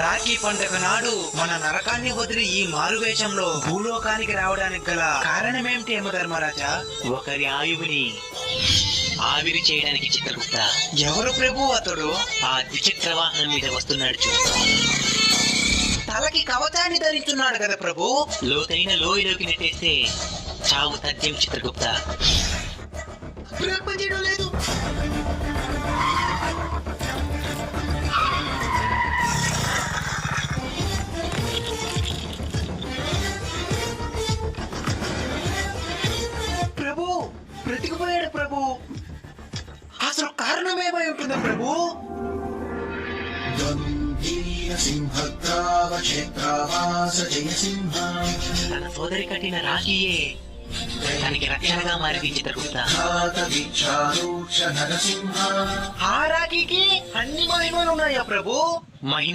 రాఖీ పండుగ నాడు మన నరకాన్ని వదిలి ఈ మారువేషంలో భూలోకానికి రావడానికి గల కారణమేమిటి యమధర్మరాజా? ఒకరి ఆయువుని ఆవిరి చేయడానికి చిత్రగుప్త. ఎవరు ప్రభు అతడు? ఆ ద్విచక్ర వాహనం మీద వస్తున్నాడు చూడు. తలకి కవచాన్ని ధరించున్నాడు కదా ప్రభు. లోతైన లోయలోకి నెట్టేస్తే చావు తథ్యం చిత్రగుప్త. లేదు. ప్రభు బ్రతికిపోయాడు ప్రభు. అసలు కారణం ఏమై ఉంటుందా ప్రభు? తన సోదరి కట్టిన రాఖీయే తనకి రక్షణగా మారింది చిత్రగుప్త. ఆ రాఖీకి అన్ని మహిమలు ఉన్నాయా ప్రభు? మహిమ